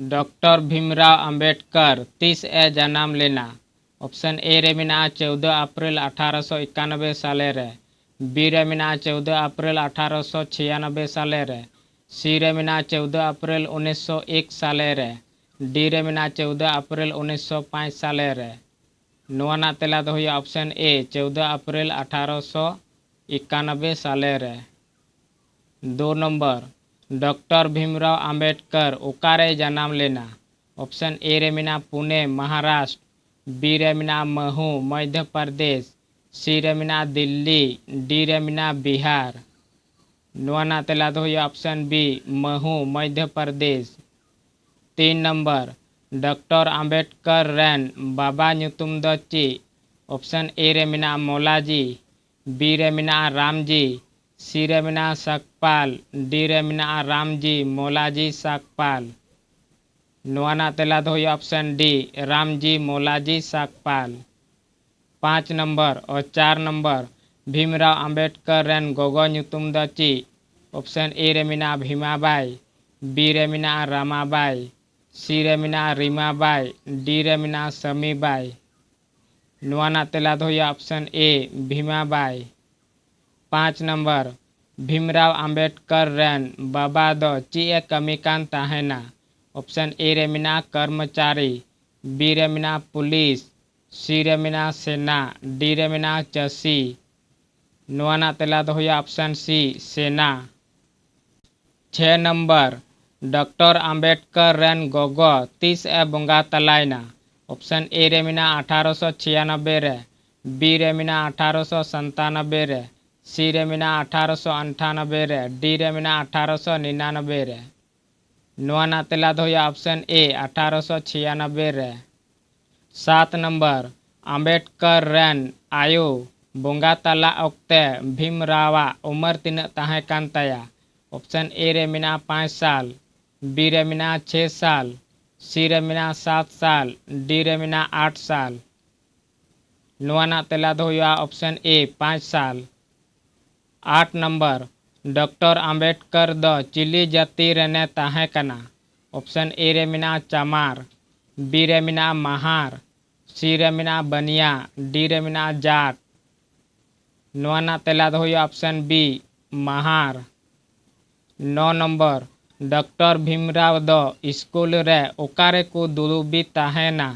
Doctor Bhimrao Ambedkar तीस ए जन्म लेना। ऑप्शन ए रे मेना 14 अप्रैल 1891 साले रे, बी रे मेना 14 अप्रैल 1896 साले रे, सी रे मेना 14 अप्रैल 1901 साले रे, डी रे मेना 14 अप्रैल 1905 साले रे। नोआ ना तेला दो हुआ ऑप्शन ए 14 अप्रैल 1891 साले रे। 2 नंबर डॉक्टर भीमराव अंबेडकर ओकारे जन्म लेना। ऑप्शन ए रे मेना पुणे महाराष्ट्र, बी रे मेना महू मध्य प्रदेश, सी रे मेना दिल्ली, डी रे मेना बिहार। नोआ ना तेला दो हुआ option B Mhow Madhya Pradesh. 3 number doctor Ambedkar रेन बाबा ᱧᱩᱛᱩᱢ ᱫᱚ ᱪᱮᱫ? ऑप्शन ए रे मेना मोलाजी, बी रे मेना रामजी, सी रे मेना सकपाल, डी रे मेना रामजी मोलाजी सकपाल। नोआ ना तेला दो हुआ option D Ramji Maloji Sakpal. 5 number और 4 नंबर भीमराव अंबेडकर रेन गोगो ᱧᱩᱛᱩᱢ ᱫᱚ ᱪᱮᱫ? ऑप्शन ए रे मेना भीमाबाई, बी रे मेना रामाबाई, सी रे मेना रीमाबाई, डी रे मेना समीबाई। नोआ ना तेला दो हुआ option A Bhimabai. 5 number Bhimrao Ambedkar रेन बाबा दो चेक कमी कान ताहेना। ऑप्शन ए रे मेना कर्मचारी, बी रे मेना पुलिस, सी रे मेना सेना, डी रे मेना चसी। नोआ ना तेला दो हुआ ऑप्शन सी सेना। 6 नंबर डॉक्टर अंबेडकर रेन गोगो तीस ए बोंगा तलायना। ऑप्शन ए रे मेना 1896 रे, बी रे मेना 1897 रे, सी रे मेना 1898 रे, डी रे मेना 1899 रे। नोआ ना तेला दो हुआ ऑप्शन ए 1896 रे। 7 नंबर अंबेडकर रेन आयु बोंगा तला ओक्ते भीमरावा उमर तीना ताहे कान ताया। ऑप्शन ए रे मेना 5 साल, बी रे मेना 6 साल, सी रे मेना 7 साल, डी रे मेना 8 साल। नोआ ना तेला दो हुआ ऑप्शन ए 5 साल। 8 नंबर डॉक्टर अंबेडकर दो चिली जाति रेने ताहे कना। ऑप्शन ए रे मेना चमार, बी रे मेना महार, सी रे मेना बनिया, डी रे मेना जाट। नोआ ना तेला दो हुआ option B Mahar. 9 number doctor Bhimrao दो स्कूल रे ओकारे को दुलुबी ताहेना।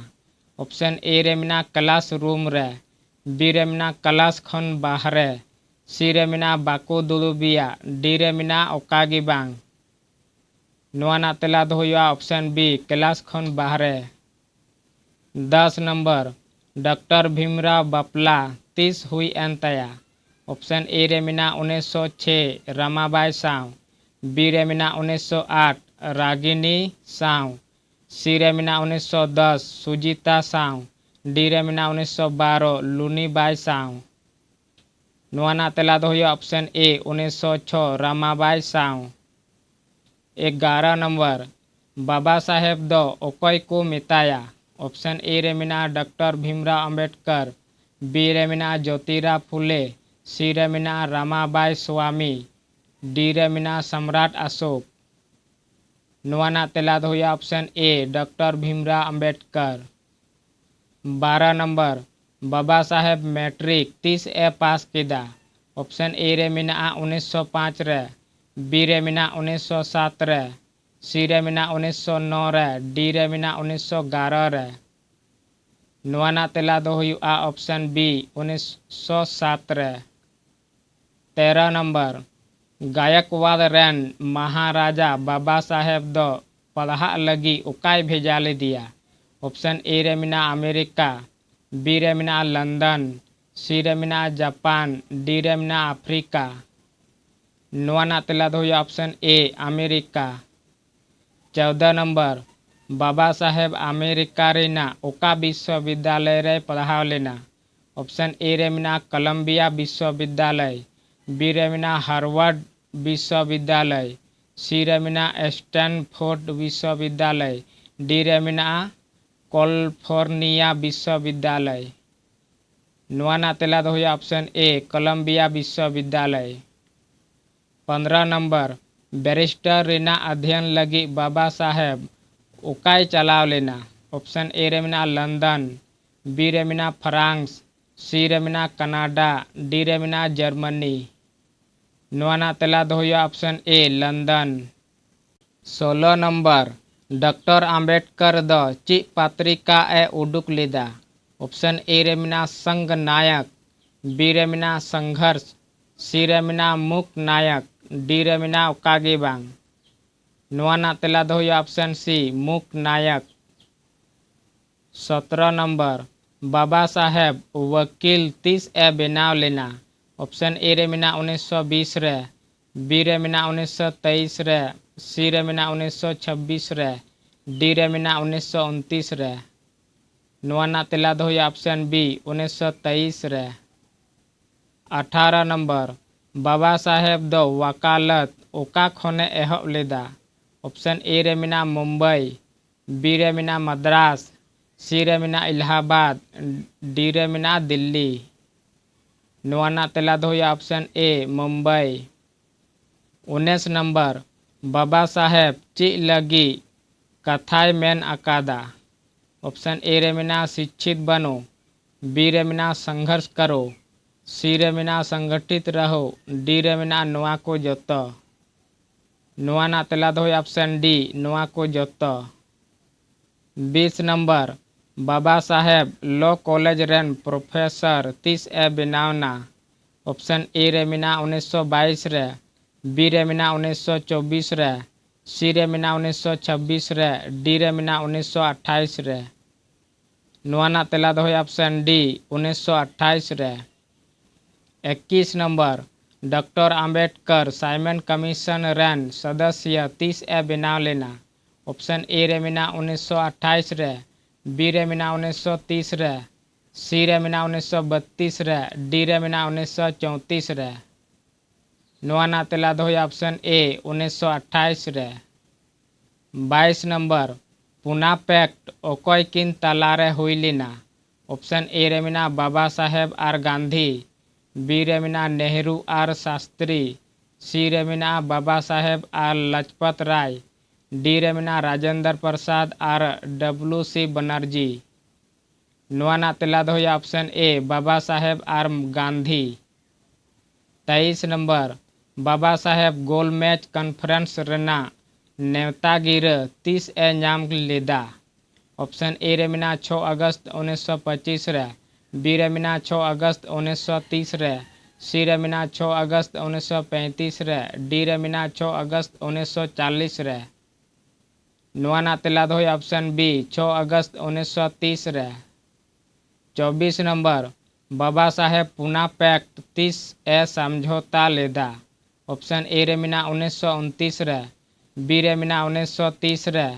ऑप्शन ए रे मेना क्लास रूम रे, बी रे मेना क्लास खन बाहरे, सी रे मेना बाको दुलुबिया, डी रे मेना ओकागी बांग। नोआ ना तेला दो हुआ ऑप्शन बी क्लास खन बाहरे। 10 नंबर डॉक्टर भीमराव बापला 30 हुई एन तया। ऑप्शन ए रे मेना 1906 रमाबाई साव, बी रे मेना 1908 रागिनी साव, सी रे मेना 1910 सुजीता साव, डी रे मेना 1912 लुनीबाई साव। नोआ ना तेला दो हुआ ऑप्शन ए 1906 रमाबाई साव। 11 नंबर बाबा साहेब दो ओकोय को मिताया। ऑप्शन ए रे मेना डॉक्टर भीमराव अंबेडकर, बी रे मेना ज्योतिराव फुले, सी रे मेना रमाबाई स्वामी, डी रे मेना सम्राट अशोक। नोआ ना तेला दो हुआ option A doctor Bhimrao Ambedkar. 12 number Baba Saheb matric 30 ए पास किदा। ऑप्शन ए रे मेना 1905 रे, बी रे मेना 1907 रे, सी रे मेना 1909 रे, डी रे मेना 1911 रे। नोआ ना तेला दो हुआ ऑप्शन बी 1907 रे। 13 नंबर गायकवाड़ रेन महाराजा बाबा साहेब दो पढ़ा लगी उकाय भेजा ले दिया। ऑप्शन ए रे मेना अमेरिका, बी रे मेना लंदन, सी रे मेना जापान, डी रे मेना अफ्रीका। नोआ ना तेला दो हुआ option A America. 14 number Baba Saheb America रेना ओका विश्वविद्यालय रे पढ़ाव लेना। ऑप्शन ए रे मेना कोलंबिया विश्वविद्यालय, बी रे मेना हार्वर्ड विश्वविद्यालय, सी रे मेना स्टैनफोर्ड विश्वविद्यालय, डी रे मेना कैलिफोर्निया विश्वविद्यालय। नोआ ना तेला दो हुआ ऑप्शन ए कोलंबिया विश्वविद्यालय। 15 नंबर बैरिस्टर रेना अध्ययन लगी बाबा साहेब ओकाय चलाव लेना। ऑप्शन ए रे मेना लंदन, बी रे मेना फ्रांस, सी रे मेना कनाडा, डी रे मेना जर्मनी। नोआना तेला दो हुआ option A London. 16 number doctor Ambedkar the ची पत्रिका ए उडुक लेदा। ऑप्शन ए रे मेना संघ नायक, बी रे मेना संघर्ष, सी रे मेना मुक नायक, डी रे मेना ओकागे बांग। नोआना तेला दो हुआ ऑप्शन सी मुक नायक। 17 नंबर बाबा साहेब वकील 30 ए बेनाव लेना। ऑप्शन ए रे मेना 1920 रे, बी रे मेना 1923 रे, सी रे मेना 1926 रे, डी रे मेना 1929 रे। नोआना तेला दो हुआ ऑप्शन बी 1923 रे। 18 नंबर बाबा साहेब दो वकालत ओका खोने एहब लेदा। ऑप्शन ए रे मेना मुंबई, बी रे मेना मद्रास, सी रे मेना इलाहाबाद, डी रे मेना दिल्ली। नोआना तेला दो हुआ ऑप्शन ए मुंबई। 19 नंबर बाबा साहेब ची लगी कथाय मेन अकादा। ऑप्शन ए रे मेना शिक्षित बनो, बी रे मेना संघर्ष करो, सी रे मेना संगठित रहो, डी रे मेना नोआ को जोतो। नोआना तेला दो हुआ ऑप्शन डी नोआ को जोतो। 20 number Baba Saheb law college रेन प्रोफेसर 30 ए बेनावना। ऑप्शन ए रे मेना 1922 रे, बी रे मेना 1924 रे, सी रे मेना 1926 रे, डी रे मेना 1928 रे। नोआना तेला दो हुआ ऑप्शन डी 1928 रे। 21 number doctor Ambedkar Simon commission rain सदस्य 30 ए बेनाव लेना। ऑप्शन ए रे मेना 1928 रे, बी रे मेना 1930 रे, सी रे मेना 1932 रे, डी रे मेना 1934 रे। नोआना तेला दो हुआ ऑप्शन ए 1928 रे। 22 नंबर पुना पैक्ट ओकोय किन तलारे हुई लेना। ऑप्शन ए रे मेना बाबा साहेब आर गांधी, बी रे मेना नेहरू आर शास्त्री, सी रे मेना बाबा साहेब आर लजपत राय, डी रे मेना राजेंद्र प्रसाद आर WC बनर्जी। नोआना तेला दो हुआ ऑप्शन ए बाबा साहेब आर गांधी। 23 नंबर बाबा साहेब गोल मैच कॉन्फ्रेंस रेना नेतागिर 30 ए नाम लेदा। ऑप्शन ए रे मेना 6 अगस्त 1925 रे, बी रे मेना 6 अगस्त 1930 रे, सी रे मेना 6 अगस्त 1935 रे, डी रे मेना 6 अगस्त 1940 रे। नोआना तेला दो हुआ ऑप्शन बी 6 अगस्त 1930 रे। 24 नंबर बाबा साहेब पुना पैक्ट 30 ए समझौता लेदा। ऑप्शन ए रे मेना 1929 रे, बी रे मेना 1930 रे,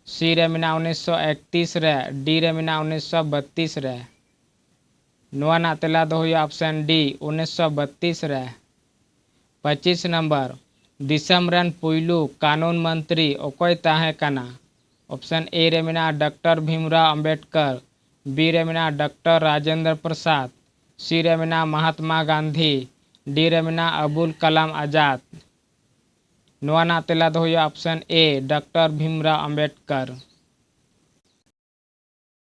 सी रे मेना 1931 रे, डी रे मेना 1932 रे। नोआना तेला दो हुआ ऑप्शन डी 1932 रे। 25 नंबर दिसम रेन पुइलू कानून मंत्री ओकोय ताहे कना। ऑप्शन ए रे मेना डॉक्टर भीमराव अंबेडकर, बी रे मेना डॉक्टर राजेंद्र प्रसाद, सी रे मेना महात्मा गांधी, डी रे मेना अबुल कलाम आजाद। नोआना तेला दो हुआ option A doctor Bhimrao Ambedkar.